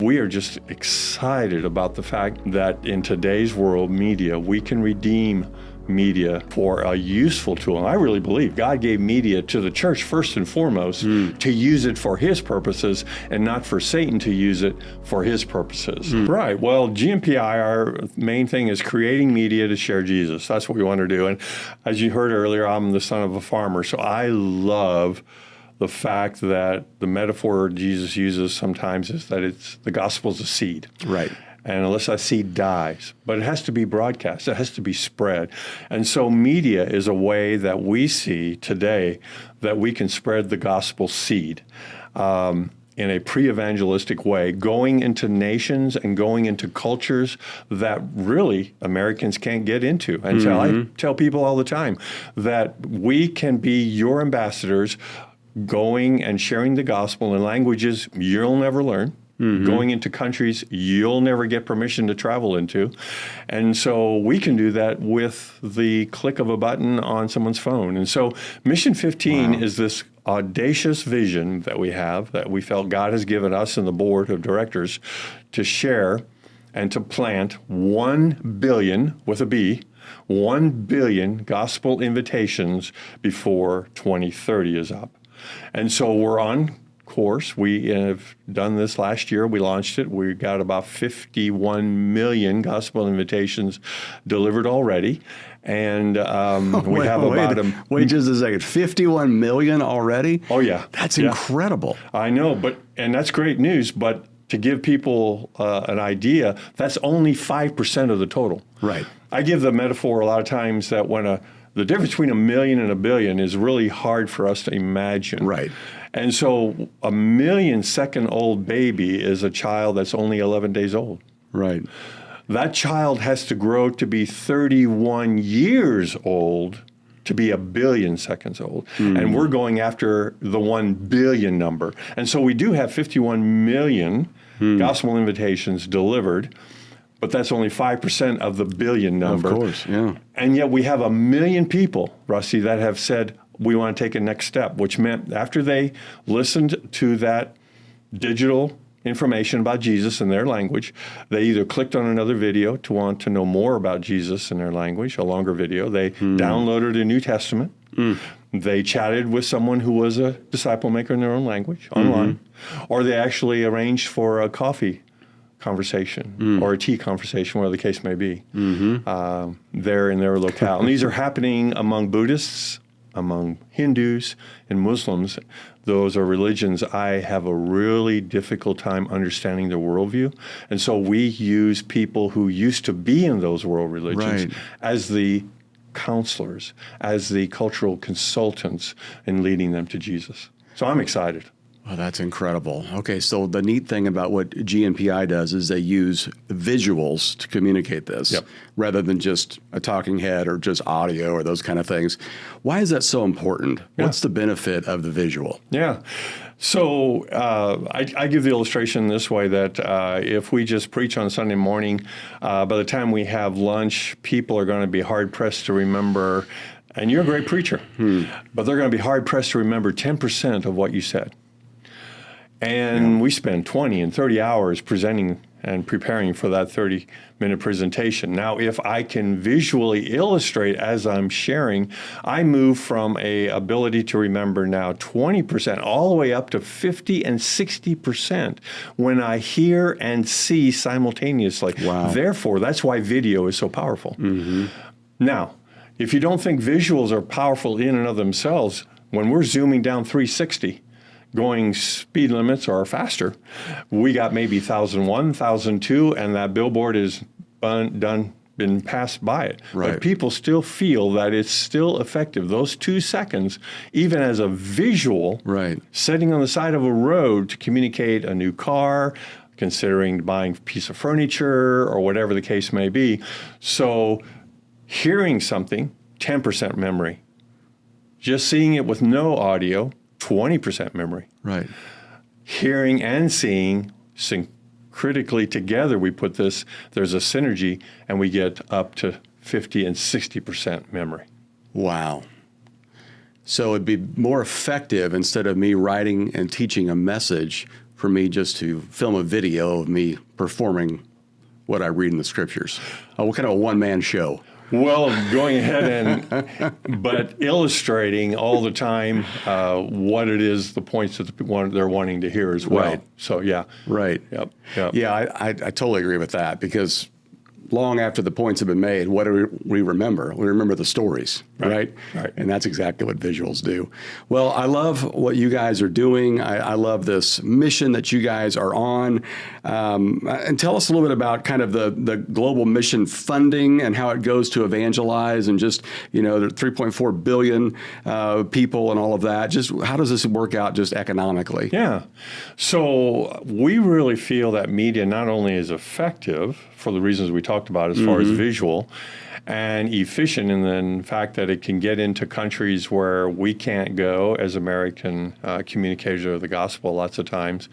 We are just excited about the fact that in today's world, media, we can redeem media for a useful tool. And I really believe God gave media to the church first and foremost to use it for his purposes and not for Satan to use it for his purposes. Right. Well, GNPI, our main thing is creating media to share Jesus. That's what we want to do. And as you heard earlier, I'm the son of a farmer. So I love the fact that the metaphor Jesus uses sometimes is that the gospel's a seed. Right. And unless that seed dies, but it has to be broadcast, it has to be spread. And so media is a way that we see today that we can spread the gospel seed in a pre-evangelistic way, going into nations and going into cultures that really Americans can't get into. And so I tell people all the time that we can be your ambassadors, going and sharing the gospel in languages you'll never learn, going into countries you'll never get permission to travel into. And so we can do that with the click of a button on someone's phone. And so Mission 15 is this audacious vision that we have, that we felt God has given us and the board of directors to share and to plant 1 billion, with a B, 1 billion gospel invitations before 2030 is up. And so we're on course. We have done this last year. We launched it. We got about 51 million gospel invitations delivered already. And we have Wait just a second. 51 million already? Oh, yeah. That's incredible. I know, and that's great news. But to give people an idea, that's only 5% of the total. Right. I give the metaphor a lot of times that when the difference between 1 million and 1 billion is really hard for us to imagine. Right. And so 1 million-second-old baby is a child that's only 11 days old. Right. That child has to grow to be 31 years old to be 1 billion seconds old. And we're going after the 1 billion number. And so we do have 51 million gospel invitations delivered, but that's only 5% of the billion number. Of course, yeah. And yet we have 1 million people, Rusty, that have said, we want to take a next step, which meant after they listened to that digital information about Jesus in their language, they either clicked on another video to want to know more about Jesus in their language, a longer video. They downloaded a New Testament. They chatted with someone who was a disciple maker in their own language online, or they actually arranged for a coffee conversation or a tea conversation, whatever the case may be, there in their locale. And these are happening among Buddhists, among Hindus and Muslims. Those are religions I have a really difficult time understanding their worldview. And so we use people who used to be in those world religions as the counselors, as the cultural consultants in leading them to Jesus. So I'm excited. Oh, that's incredible. Okay, so the neat thing about what GNPI does is they use visuals to communicate this rather than just a talking head or just audio or those kind of things. Why is that so important? What's the benefit of the visual? Yeah. So I give the illustration this way, that if we just preach on Sunday morning, by the time we have lunch, people are going to be hard-pressed to remember, and you're a great preacher, but they're going to be hard-pressed to remember 10% of what you said. And we spend 20 and 30 hours presenting and preparing for that 30-minute presentation. Now, if I can visually illustrate as I'm sharing, I move from a ability to remember now 20% all the way up to 50 and 60% when I hear and see simultaneously. Wow. Therefore, that's why video is so powerful. Now, if you don't think visuals are powerful in and of themselves, when we're zooming down 360, going speed limits or faster, we got maybe 1,001, 1,002, and that billboard is been passed by it. Right. But people still feel that it's still effective. Those 2 seconds, even as a visual, sitting on the side of a road to communicate a new car, considering buying a piece of furniture or whatever the case may be. So hearing something, 10% memory. Just seeing it with no audio, 20% memory. Right. Hearing and seeing critically together, we put this, there's a synergy, and we get up to 50 and 60% memory. Wow. So it'd be more effective, instead of me writing and teaching a message, for me just to film a video of me performing what I read in the scriptures? What kind of a one-man show? Well, going ahead but illustrating all the time what it is, the points that they're wanting to hear as well. Right. So, yeah. Right. Yep. Yeah, I totally agree with that, because long after the points have been made, what do we remember? We remember the stories, right? Right. And that's exactly what visuals do. Well, I love what you guys are doing. I love this mission that you guys are on. And tell us a little bit about kind of the global mission funding and how it goes to evangelize, and just, there are 3.4 billion people and all of that. Just how does this work out just economically? Yeah. So we really feel that media not only is effective for the reasons we talked about as far as visual, and efficient in the fact that it can get into countries where we can't go as American communicators of the gospel lots of times,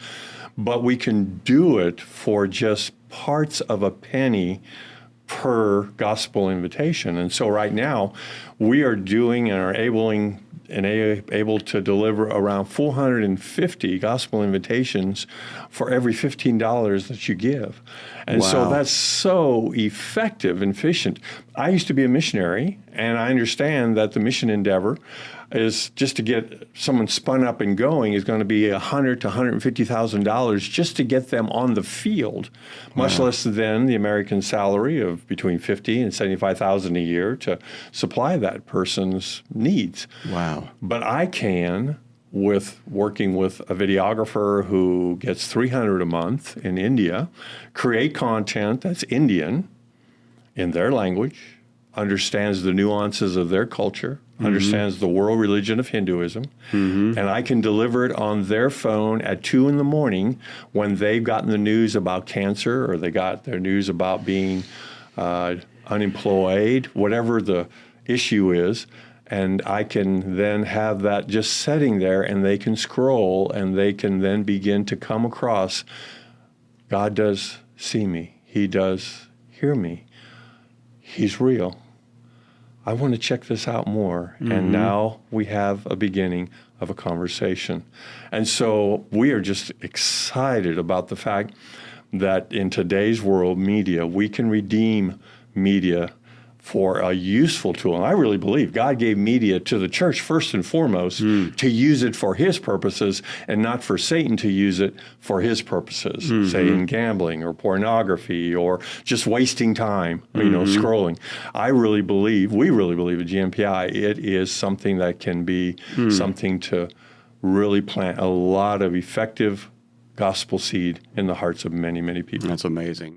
but we can do it for just parts of a penny per gospel invitation. And so right now we are doing and are able to deliver around 450 gospel invitations for every $15 that you give. And so that's so effective and efficient. I used to be a missionary, and I understand that the mission endeavor is just to get someone spun up and going is going to be $100,000 to $150,000 just to get them on the field, much less than the American salary of between $50,000 and $75,000 a year to supply that person's needs. Wow. But I can, with working with a videographer who gets $300 a month in India, create content that's Indian in their language, understands the nuances of their culture, understands the world religion of Hinduism, and I can deliver it on their phone at 2 a.m. when they've gotten the news about cancer, or they got their news about being unemployed, whatever the issue is. And I can then have that just setting there, and they can scroll, and they can then begin to come across, God does see me. He does hear me. He's real. I want to check this out more. And now we have a beginning of a conversation. And so we are just excited about the fact that in today's world, media, we can redeem media for a useful tool. And I really believe God gave media to the church first and foremost to use it for his purposes, and not for Satan to use it for his purposes, say in gambling or pornography or just wasting time, scrolling. We really believe at GNPI, it is something that can be something to really plant a lot of effective gospel seed in the hearts of many, many people. That's amazing.